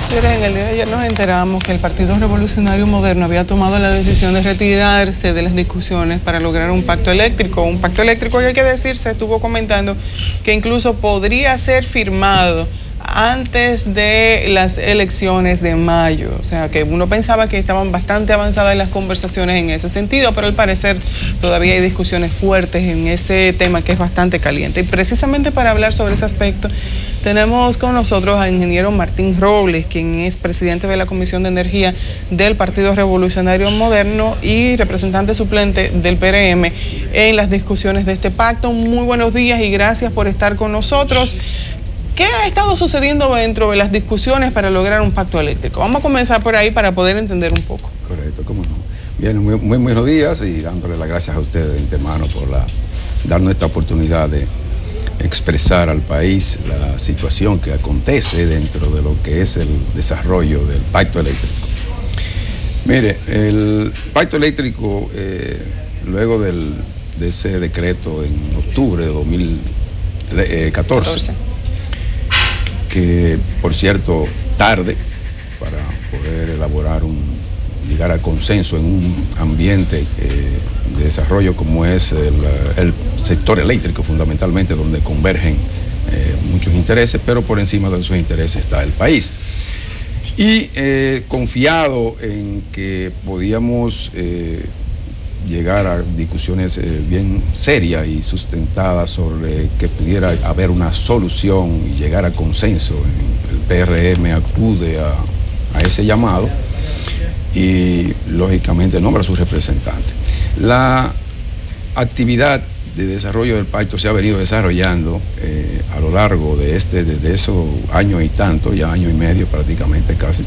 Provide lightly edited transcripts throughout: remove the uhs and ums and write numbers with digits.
Señores, en el día de ayer nos enteramos que el Partido Revolucionario Moderno había tomado la decisión de retirarse de las discusiones para lograr un pacto eléctrico. Un pacto eléctrico que, hay que decir, se estuvo comentando que incluso podría ser firmado antes de las elecciones de mayo. O sea, que uno pensaba que estaban bastante avanzadas las conversaciones en ese sentido, pero al parecer todavía hay discusiones fuertes en ese tema que es bastante caliente. Y precisamente para hablar sobre ese aspecto, tenemos con nosotros al ingeniero Martín Robles, quien es presidente de la Comisión de Energía del Partido Revolucionario Moderno y representante suplente del PRM en las discusiones de este pacto. Muy buenos días y gracias por estar con nosotros. ¿Qué ha estado sucediendo dentro de las discusiones para lograr un pacto eléctrico? Vamos a comenzar por ahí para poder entender un poco. Correcto, cómo no. Bien, muy buenos días y dándole las gracias a ustedes de antemano por darnos esta oportunidad de expresar al país la situación que acontece dentro de lo que es el desarrollo del pacto eléctrico. Mire, el pacto eléctrico, luego de ese decreto en octubre de 2014, que por cierto tarde para poder llegar a consenso en un ambiente de desarrollo como es el sector eléctrico, fundamentalmente donde convergen muchos intereses, pero por encima de esos intereses está el país. Y confiado en que podíamos llegar a discusiones bien serias y sustentadas sobre que pudiera haber una solución y llegar a consenso. El PRM acude a ese llamado y lógicamente nombra a sus representantes. La actividad de desarrollo del pacto se ha venido desarrollando a lo largo desde esos años y tanto, ya año y medio prácticamente casi,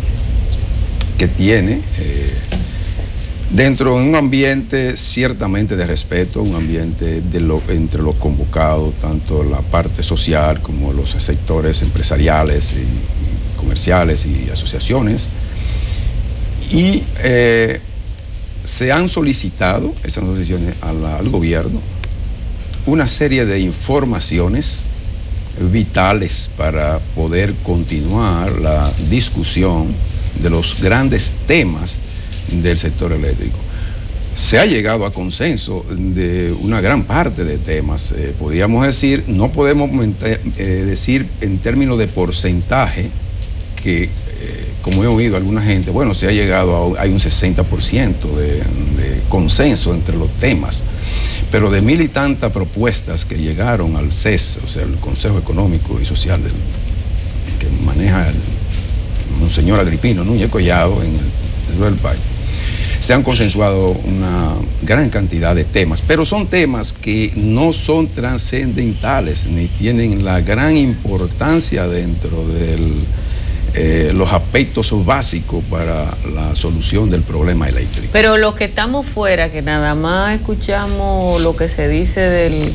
que tiene dentro de un ambiente ciertamente de respeto, un ambiente entre los convocados, tanto la parte social como los sectores empresariales y comerciales y asociaciones. Y se han solicitado esas asociaciones al gobierno una serie de informaciones vitales para poder continuar la discusión de los grandes temas del sector eléctrico. Se ha llegado a consenso de una gran parte de temas. Podríamos decir, no podemos decir en términos de porcentaje que, como he oído a alguna gente, bueno, se ha llegado hay un 60% de consenso entre los temas, pero de 1000 y tantas propuestas que llegaron al CES, o sea, el Consejo Económico y Social que maneja el monseñor Agripino Núñez Collado en el país, se han consensuado una gran cantidad de temas, pero son temas que no son trascendentales ni tienen la gran importancia dentro de los aspectos básicos para la solución del problema eléctrico. Pero los que estamos fuera, que nada más escuchamos lo que se dice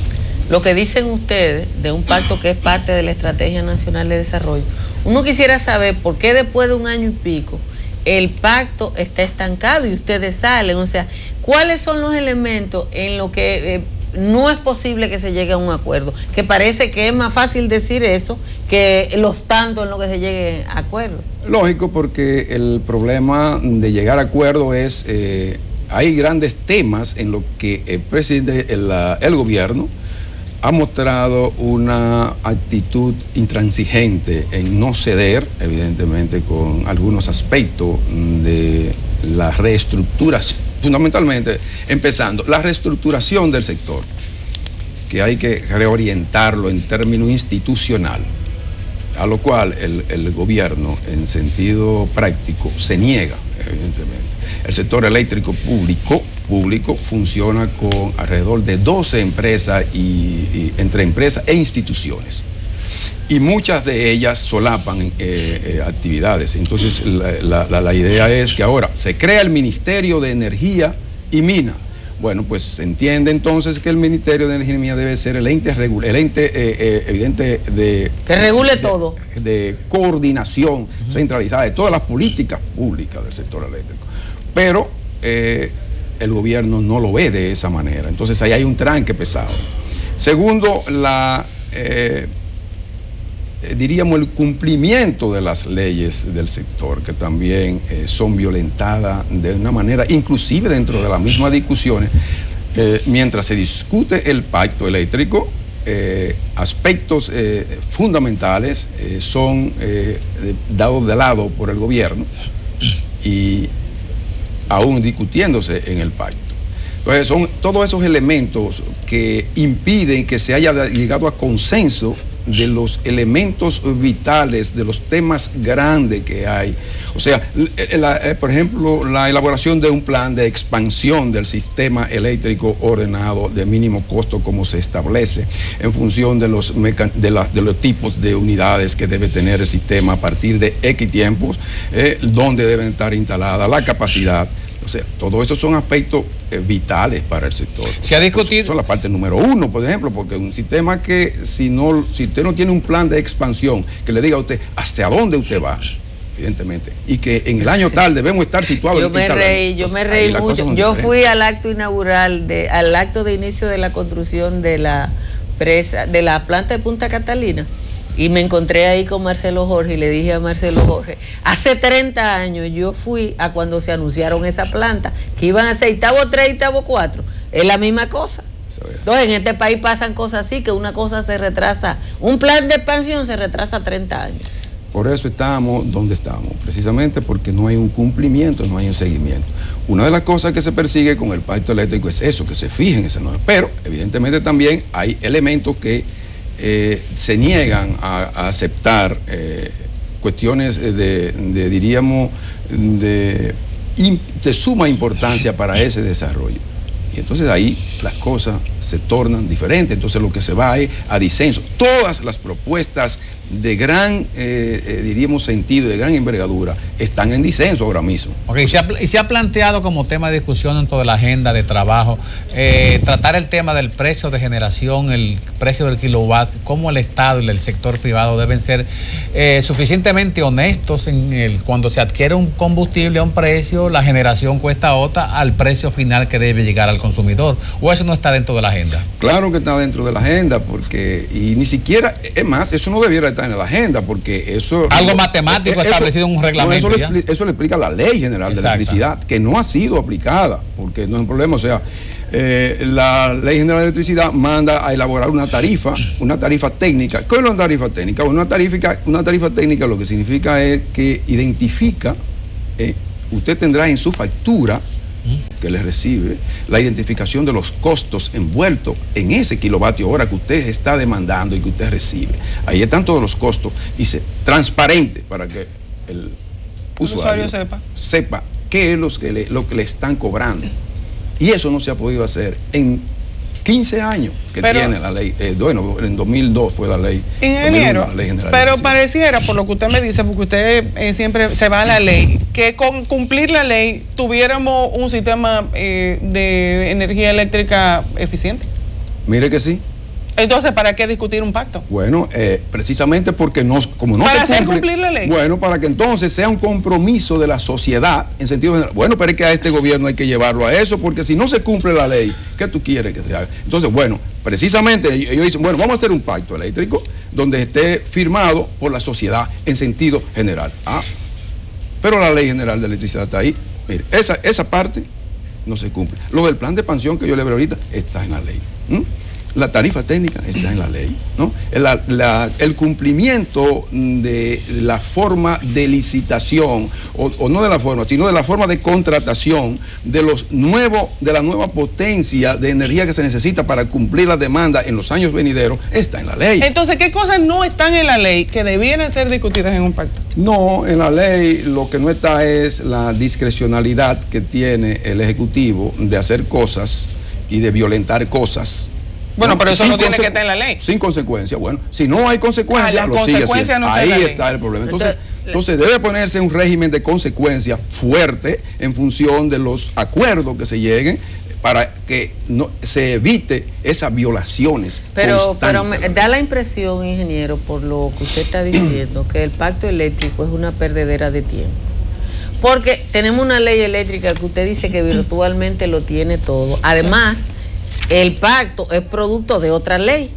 lo que dicen ustedes de un pacto que es parte de la Estrategia Nacional de Desarrollo, uno quisiera saber por qué después de un año y pico el pacto está estancado y ustedes salen. O sea, ¿cuáles son los elementos en lo que no es posible que se llegue a un acuerdo? Que parece que es más fácil decir eso que los tantos en lo que se llegue a acuerdo. Lógico, porque el problema de llegar a acuerdo es, hay grandes temas en lo que el gobierno ha mostrado una actitud intransigente en no ceder, evidentemente, con algunos aspectos de la reestructuración, fundamentalmente, empezando, la reestructuración del sector, que hay que reorientarlo en términos institucional, a lo cual el gobierno, en sentido práctico, se niega, evidentemente. El sector eléctrico público funciona con alrededor de 12 empresas entre empresas e instituciones. Y muchas de ellas solapan actividades. Entonces, la idea es que ahora se crea el Ministerio de Energía y Mina. Bueno, pues se entiende entonces que el Ministerio de Energía y Mina debe ser el ente evidente que regule todo. De coordinación centralizada de todas las políticas públicas del sector eléctrico. Pero el gobierno no lo ve de esa manera. Entonces ahí hay un tranque pesado. Segundo, diríamos, el cumplimiento de las leyes del sector, que también son violentadas de una manera, inclusive dentro de las mismas discusiones, mientras se discute el pacto eléctrico, aspectos fundamentales son dados de lado por el gobierno y aún discutiéndose en el pacto. Entonces son todos esos elementos que impiden que se haya llegado a consenso de los elementos vitales, de los temas grandes que hay. O sea, por ejemplo, la elaboración de un plan de expansión del sistema eléctrico ordenado de mínimo costo, como se establece en función de los tipos de unidades que debe tener el sistema a partir de X tiempos, donde deben estar instaladas, la capacidad. O sea, todo eso son aspectos vitales para el sector. Se ha discutido. Son la parte número uno, por ejemplo, porque un sistema que si usted no tiene un plan de expansión que le diga a usted hacia dónde usted va, evidentemente, y que en el año tal debemos estar situados. Yo me reí mucho. Yo fui al acto inaugural, al acto de inicio de la construcción de la presa, de la planta de Punta Catalina. Y me encontré ahí con Marcelo Jorge y le dije a Marcelo Jorge, hace 30 años yo fui a cuando se anunciaron esa planta, que iban a ser Itabo 3, Itabo 4, es la misma cosa. Entonces en este país pasan cosas así, que una cosa se retrasa, un plan de expansión se retrasa 30 años. Por eso estamos donde estamos, precisamente porque no hay un cumplimiento, no hay un seguimiento. Una de las cosas que se persigue con el pacto eléctrico es eso, que se fijen esa norma, pero evidentemente también hay elementos que se niegan a aceptar cuestiones diríamos, de suma importancia para ese desarrollo. Y entonces ahí las cosas se tornan diferentes, entonces lo que se va es a disenso. Todas las propuestas de gran, diríamos, sentido, de gran envergadura, están en disenso ahora mismo. Okay, y se ha planteado como tema de discusión dentro de la agenda de trabajo, tratar el tema del precio de generación, el precio del kilowatt, cómo el Estado y el sector privado deben ser suficientemente honestos cuando se adquiere un combustible a un precio, la generación cuesta otra al precio final que debe llegar al consumidor, o eso no está dentro de la agenda. Claro que está dentro de la agenda, porque, y ni siquiera, es más, eso no debiera estar en la agenda, porque eso... Algo matemático establecido en un reglamento. No, eso le explica la Ley General de Electricidad, que no ha sido aplicada, porque no es un problema. O sea, la Ley General de Electricidad manda a elaborar una tarifa técnica. ¿Qué es una tarifa técnica? Bueno, una tarifa técnica lo que significa es que identifica, usted tendrá en su factura que le recibe la identificación de los costos envueltos en ese kilovatio hora que usted está demandando y que usted recibe. Ahí están todos los costos, dice transparente, para que el usuario sepa qué es lo que le están cobrando. Y eso no se ha podido hacer en 15 años que tiene la ley. Bueno, en 2002 fue la ley. Ingeniero, pero pareciera, por lo que usted me dice, porque usted siempre se va a la ley, que con cumplir la ley tuviéramos un sistema de energía eléctrica eficiente. Mire que sí. Entonces, ¿para qué discutir un pacto? Bueno, precisamente porque como no se cumple... ¿Para hacer cumplir la ley? Bueno, para que entonces sea un compromiso de la sociedad en sentido general. Bueno, pero es que a este gobierno hay que llevarlo a eso, porque si no se cumple la ley, ¿qué tú quieres que se haga? Entonces, bueno, precisamente ellos dicen, bueno, vamos a hacer un pacto eléctrico donde esté firmado por la sociedad en sentido general. Pero la Ley General de Electricidad está ahí. Mire, esa parte no se cumple. Lo del plan de expansión que yo le veo ahorita está en la ley. La tarifa técnica está en la ley, ¿no? El cumplimiento de la forma de licitación, o no de la forma, sino de la forma de contratación de la nueva potencia de energía que se necesita para cumplir la demanda en los años venideros, está en la ley. Entonces, ¿qué cosas no están en la ley que debieran ser discutidas en un pacto? No, en la ley lo que no está es la discrecionalidad que tiene el Ejecutivo de hacer cosas y de violentar cosas. Bueno, pero eso no tiene que estar en la ley. Sin consecuencia. Bueno, si no hay consecuencia, lo sigue haciendo. Ahí está el problema. Entonces debe ponerse un régimen de consecuencia fuerte en función de los acuerdos que se lleguen para que no se evite esas violaciones. Pero me da la impresión, ingeniero, por lo que usted está diciendo, que el pacto eléctrico es una perdedera de tiempo. Porque tenemos una ley eléctrica que usted dice que virtualmente lo tiene todo. Además, el pacto es producto de otra ley.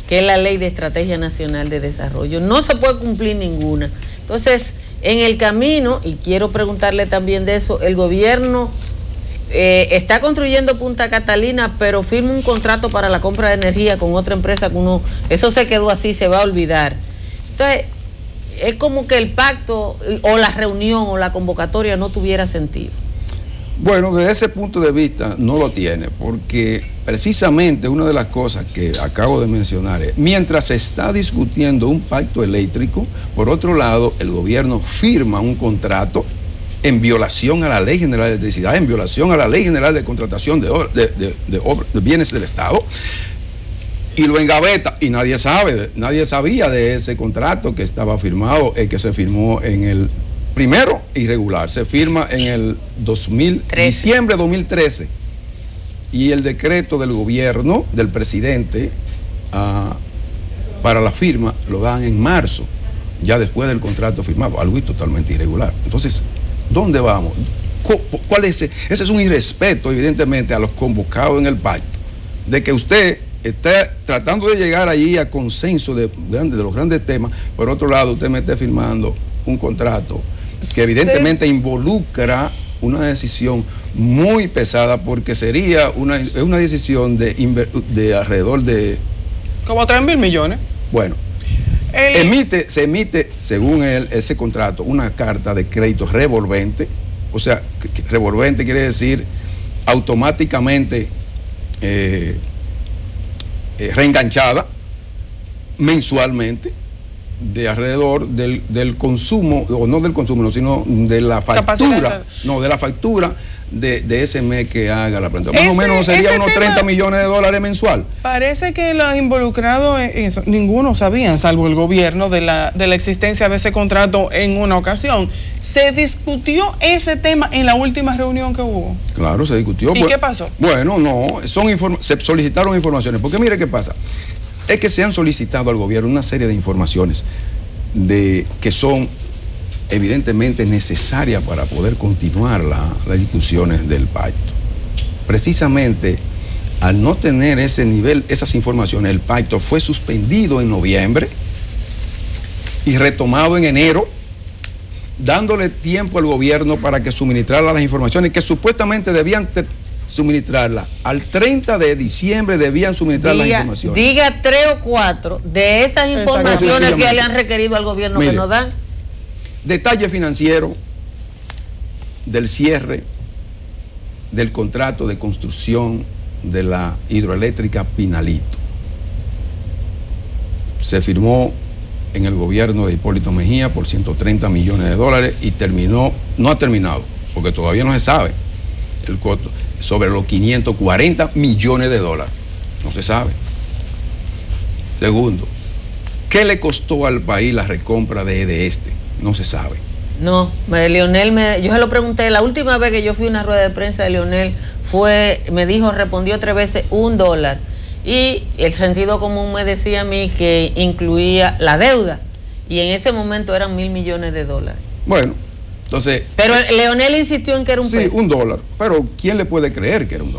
que es la Ley de Estrategia Nacional de Desarrollo. No se puede cumplir ninguna. Entonces, en el camino, y quiero preguntarle también de eso, el gobierno está construyendo Punta Catalina, pero firma un contrato para la compra de energía con otra empresa que eso se quedó así, se va a olvidar. Entonces, es como que el pacto o la reunión o la convocatoria no tuviera sentido. Bueno, desde ese punto de vista no lo tiene, porque precisamente una de las cosas que acabo de mencionar es, mientras se está discutiendo un pacto eléctrico, por otro lado, el gobierno firma un contrato en violación a la Ley General de Electricidad, en violación a la Ley General de Contratación de Bienes del Estado, y lo engaveta, y nadie sabía de ese contrato que estaba firmado, que se firmó en el primero irregular, se firma en el diciembre de 2013, y el decreto del gobierno, del presidente, para la firma, lo dan en marzo, ya después del contrato firmado, algo totalmente irregular. Entonces, ¿dónde vamos? ¿Cuál es ese? Ese es un irrespeto, evidentemente, a los convocados en el pacto, de que usted está tratando de llegar allí a consenso de los grandes temas, por otro lado, usted me esté firmando un contrato que evidentemente involucra una decisión muy pesada, porque sería una decisión de alrededor de... Como 3.000 millones. Bueno, se emite, según ese contrato, una carta de crédito revolvente. O sea, revolvente quiere decir automáticamente reenganchada mensualmente, de alrededor del consumo, o no del consumo, sino de la factura, de ese mes que haga la planta. Más o menos sería unos 30 millones de dólares mensual. Parece que los involucrados en eso, ninguno sabían, salvo el gobierno, de la existencia de ese contrato en una ocasión. ¿Se discutió ese tema en la última reunión que hubo? Claro, se discutió. ¿Y qué pasó? Bueno, no, se solicitaron informaciones, porque mire qué pasa. Es que se han solicitado al gobierno una serie de informaciones que son evidentemente necesarias para poder continuar las discusiones del pacto. Precisamente, al no tener ese nivel, esas informaciones, el pacto fue suspendido en noviembre y retomado en enero, dándole tiempo al gobierno para que suministrara las informaciones que supuestamente debían suministrarla. Al 30 de diciembre debían suministrar las informaciones. Diga 3 o 4 de esas informaciones que le han requerido al gobierno. Mire, que nos dan. Detalle financiero del cierre del contrato de construcción de la hidroeléctrica Pinalito. Se firmó en el gobierno de Hipólito Mejía por 130 millones de dólares y no ha terminado, porque todavía no se sabe el costo, sobre los 540 millones de dólares. No se sabe. Segundo, ¿qué le costó al país la recompra de este? No se sabe. No, Leonel, yo se lo pregunté, la última vez que yo fui a una rueda de prensa de Leonel respondió 3 veces $1. Y el sentido común me decía a mí que incluía la deuda. Y en ese momento eran $1.000 millones de dólares. Bueno, entonces... Pero Leonel insistió en que era un peso. Sí, $1. Pero ¿quién le puede creer que era $1?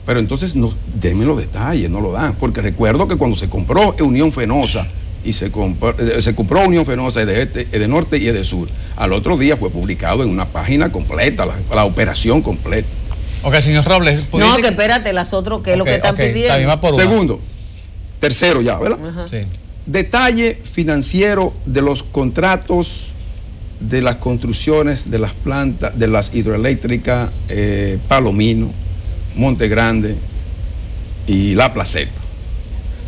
Pero entonces, denme los detalles, no lo dan. Porque recuerdo que cuando se compró Unión Fenosa, y se compró Unión Fenosa de norte y de sur, al otro día fue publicado en una página completa, la operación completa. Ok, señor Robles. No, que espérate, las otras, que es lo que están pidiendo. Segundo, tercero ya, ¿verdad? Sí. Detalle financiero de los contratos de las construcciones de las plantas, de las hidroeléctricas Palomino, Monte Grande y La Placeta.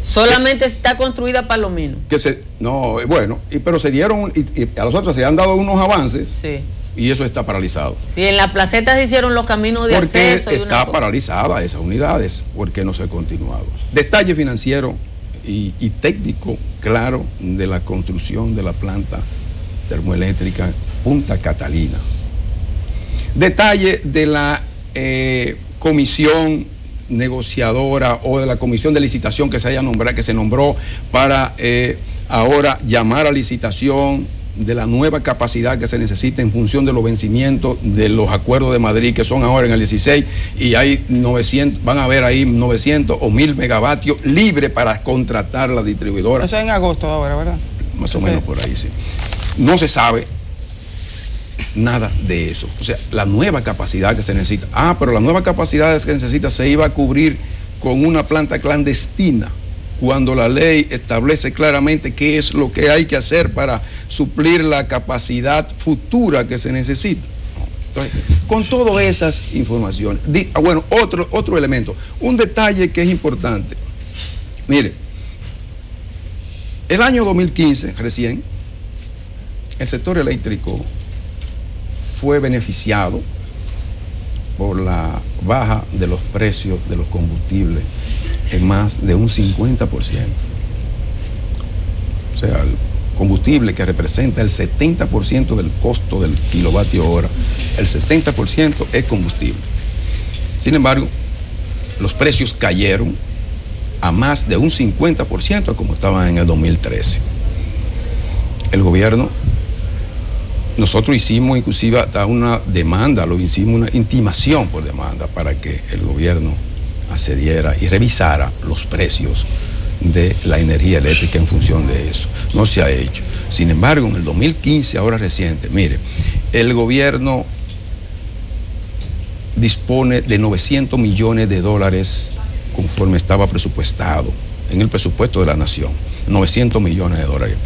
Solamente está construida Palomino. Pero se dieron, y a los otros se han dado unos avances. Sí. Y eso está paralizado. Sí, en La Placeta se hicieron los caminos de acceso. Porque está paralizada esas unidades, porque no se ha continuado. Detalle financiero y técnico claro de la construcción de la planta termoeléctrica Punta Catalina. Detalle de la comisión negociadora o de la comisión de licitación que se nombró para ahora llamar a licitación de la nueva capacidad que se necesita en función de los vencimientos de los acuerdos de Madrid, que son ahora en el 16, y hay 900, van a haber ahí 900 o 1000 megavatios libres para contratar la distribuidora. Eso es en agosto ahora, ¿verdad? Más o menos por ahí, sí. No se sabe nada de eso. O sea, la nueva capacidad que se necesita. Pero la nueva capacidad que se necesita se iba a cubrir con una planta clandestina, cuando la ley establece claramente qué es lo que hay que hacer para suplir la capacidad futura que se necesita. Entonces, con todas esas informaciones, bueno, otro elemento, un detalle que es importante. Mire, el año 2015, recién, el sector eléctrico fue beneficiado por la baja de los precios de los combustibles en más de un 50%. O sea, el combustible que representa el 70% del costo del kilovatio hora, el 70% es combustible. Sin embargo, los precios cayeron a más de un 50% como estaban en el 2013. El gobierno, nosotros hicimos inclusive hasta una demanda, lo hicimos una intimación por demanda para que el gobierno accediera y revisara los precios de la energía eléctrica en función de eso. No se ha hecho. Sin embargo, en el 2015, ahora reciente, mire, el gobierno dispone de 900 millones de dólares conforme estaba presupuestado en el presupuesto de la nación, 900 millones de dólares.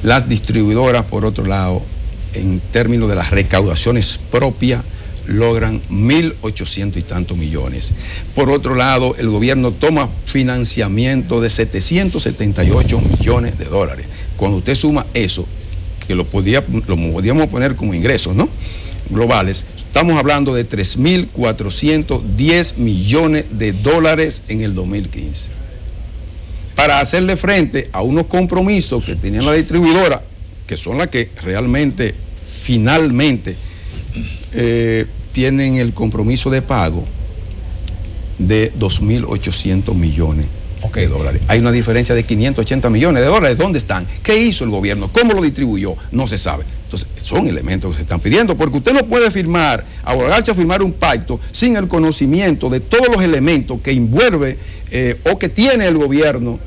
Las distribuidoras, por otro lado, en términos de las recaudaciones propias, logran 1.800 y tantos millones. Por otro lado, el gobierno toma financiamiento de 778 millones de dólares. Cuando usted suma eso, que lo podíamos poner como ingresos, ¿no?, globales, estamos hablando de 3.410 millones de dólares en el 2015. Para hacerle frente a unos compromisos que tenían la distribuidora, que son las que realmente, finalmente, tienen el compromiso de pago de 2.800 millones de dólares. Hay una diferencia de 580 millones de dólares. ¿Dónde están? ¿Qué hizo el gobierno? ¿Cómo lo distribuyó? No se sabe. Entonces, son elementos que se están pidiendo, porque usted no puede abogarse a firmar un pacto sin el conocimiento de todos los elementos que envuelve o que tiene el gobierno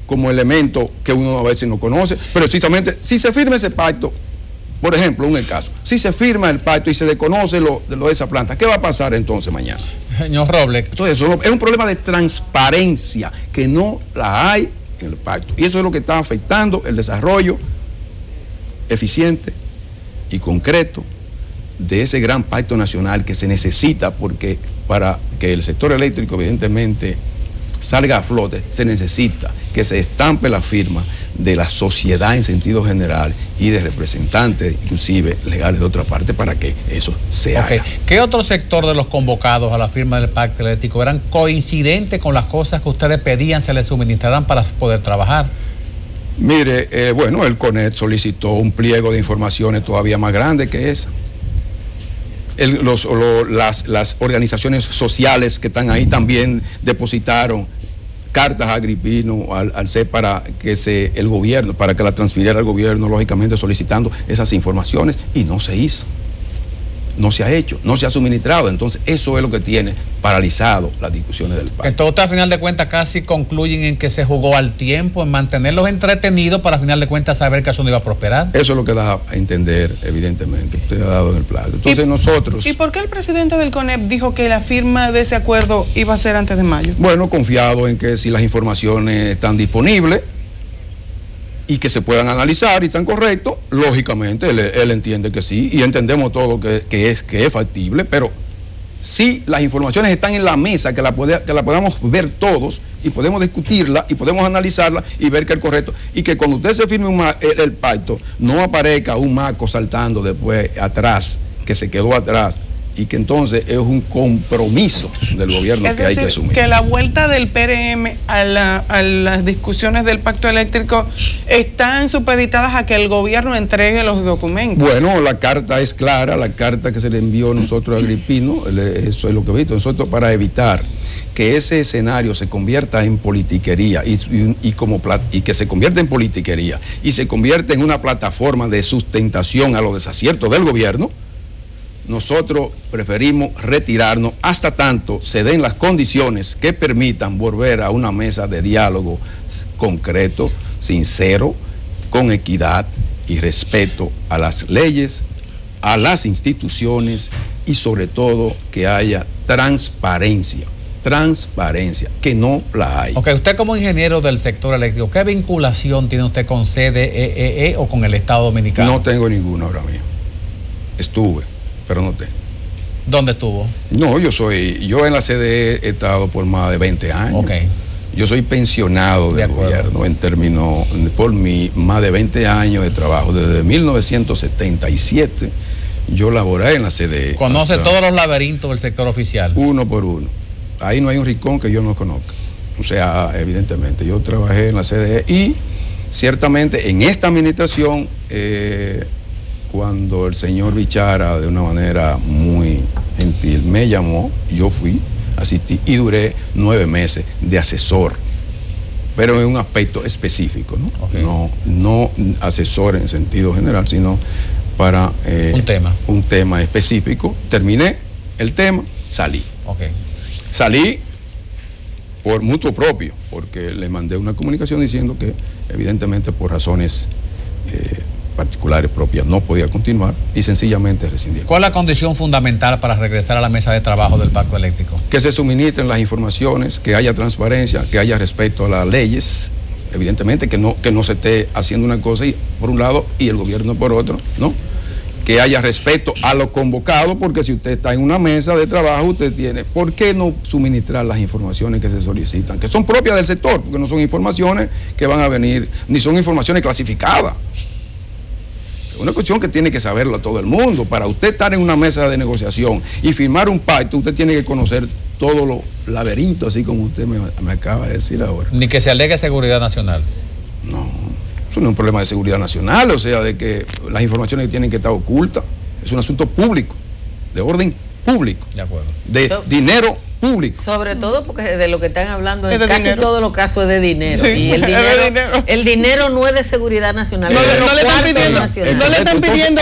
como elemento que uno a veces no conoce. Pero precisamente, si se firma ese pacto, por ejemplo, en el caso, si se firma el pacto y se desconoce lo de esa planta, ¿qué va a pasar entonces mañana? Señor Robles. Entonces, eso es un problema de transparencia que no la hay en el pacto. Y eso es lo que está afectando el desarrollo eficiente y concreto de ese gran pacto nacional que se necesita, porque para que el sector eléctrico evidentemente salga a flote, se necesita que se estampe la firma de la sociedad en sentido general y de representantes, inclusive legales de otra parte, para que eso se haga. ¿Qué otro sector de los convocados a la firma del pacto eléctrico eran coincidentes con las cosas que ustedes pedían se les suministraran para poder trabajar? Mire, bueno, el CONET solicitó un pliego de informaciones todavía más grande que esa. Las organizaciones sociales que están ahí también depositaron cartas a Agripino, al CEP, para que el gobierno, para que la transfiriera al gobierno, lógicamente solicitando esas informaciones, y no se hizo. No se ha hecho, no se ha suministrado. Entonces, eso es lo que tiene paralizado las discusiones del pacto. Entonces, a final de cuentas, casi concluyen en que se jugó al tiempo, en mantenerlos entretenidos para, a final de cuentas, saber que eso no iba a prosperar. Eso es lo que da a entender, evidentemente. Usted ha dado en el plato. Entonces, nosotros... ¿Y por qué el presidente del CONEP dijo que la firma de ese acuerdo iba a ser antes de mayo? Bueno, confiado en que si las informaciones están disponibles y que se puedan analizar y están correctos, lógicamente él entiende que sí, y entendemos todo que es factible, pero si las informaciones están en la mesa, que la podamos ver todos y podemos discutirla y podemos analizarla y ver que es correcto, y que cuando usted se firme el pacto no aparezca un maco saltando después atrás, que se quedó atrás, y que entonces es un compromiso del gobierno que hay que asumir. Que la vuelta del PRM a las discusiones del pacto eléctrico están supeditadas a que el gobierno entregue los documentos. Bueno, la carta es clara, la carta que se le envió a nosotros a Agripino, eso es lo que he visto, nosotros para evitar que ese escenario se convierta en politiquería y que se convierta en politiquería y se convierta en una plataforma de sustentación a los desaciertos del gobierno, nosotros preferimos retirarnos hasta tanto se den las condiciones que permitan volver a una mesa de diálogo concreto, sincero, con equidad y respeto a las leyes, a las instituciones y sobre todo que haya transparencia, que no la hay. Ok, usted como ingeniero del sector eléctrico, ¿qué vinculación tiene usted con CDEE o con el Estado Dominicano? No tengo ninguna ahora mismo. Estuve, pero no tengo. ¿Dónde estuvo? No, yo en la CDE he estado por más de 20 años. Ok. Yo soy pensionado del gobierno en términos, por mi más de 20 años de trabajo. Desde 1977 yo laboré en la CDE. ¿Conoce todos los laberintos del sector oficial? Uno por uno. Ahí no hay un rincón que yo no conozca. O sea, evidentemente, yo trabajé en la CDE y ciertamente en esta administración, cuando el señor Bichara, de una manera muy gentil, me llamó, yo fui, asistí y duré 9 meses de asesor, pero en un aspecto específico, ¿no? Okay. No asesor en sentido general, sino para un tema específico. Terminé el tema, salí. Okay. Salí por mutuo propio, porque le mandé una comunicación diciendo que evidentemente por razones particulares propias no podía continuar y sencillamente rescindí. ¿Cuál es la condición fundamental para regresar a la mesa de trabajo del Pacto Eléctrico? Que se suministren las informaciones, que haya transparencia, que haya respeto a las leyes, evidentemente que no se esté haciendo una cosa y, por un lado y el gobierno por otro, ¿no? Que haya respeto a lo convocado, porque si usted está en una mesa de trabajo, usted tiene, ¿por qué no suministrar las informaciones que se solicitan? Que son propias del sector, porque no son informaciones que van a venir, ni son informaciones clasificadas. Es una cuestión que tiene que saberlo todo el mundo. Para usted estar en una mesa de negociación y firmar un pacto, usted tiene que conocer todos los laberintos, así como usted me acaba de decir ahora. Ni que se alegue seguridad nacional. No. Eso no es un problema de seguridad nacional, o sea, de que las informaciones tienen que estar ocultas. Es un asunto público, de orden público, de acuerdo, de dinero público. Sobre todo porque de lo que están hablando en casi dinero. todos los casos es de dinero. Sí, y el dinero no es de seguridad nacional. No le están pidiendo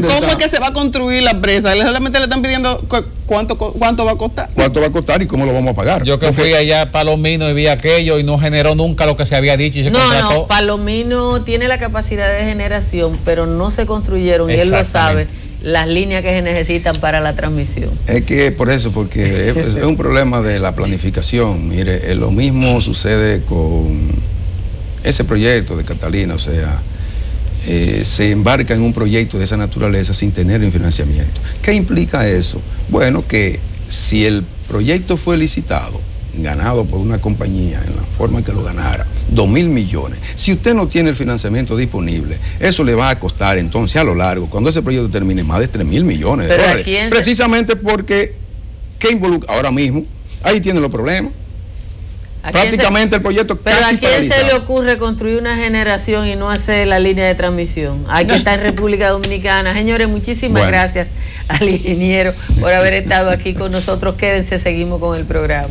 cómo es que se va a construir la presa. Solamente le están pidiendo cuánto va a costar. ¿Cuánto va a costar y cómo lo vamos a pagar? Yo que fui allá a Palomino y vi aquello y no generó nunca lo que se había dicho y se contrató. No, Palomino tiene la capacidad de generación, pero no se construyeron, y él lo sabe, las líneas que se necesitan para la transmisión. Es que por eso, porque es un problema de la planificación. Mire, lo mismo sucede con ese proyecto de Catalina, o sea, se embarca en un proyecto de esa naturaleza sin tener el financiamiento. ¿Qué implica eso? Bueno, que si el proyecto fue licitado, ganado por una compañía en la forma que lo ganara, 2.000 millones. Si usted no tiene el financiamiento disponible, eso le va a costar entonces a lo largo, cuando ese proyecto termine, más de 3.000 millones de dólares. Precisamente porque, ¿qué involucra? Ahora mismo, ahí tiene los problemas. Prácticamente el proyecto pero casi paralizado. ¿Pero a quién se le ocurre construir una generación y no hacer la línea de transmisión? Hay que estar en República Dominicana. Señores, muchísimas gracias al ingeniero por haber estado aquí con nosotros. Quédense, seguimos con el programa.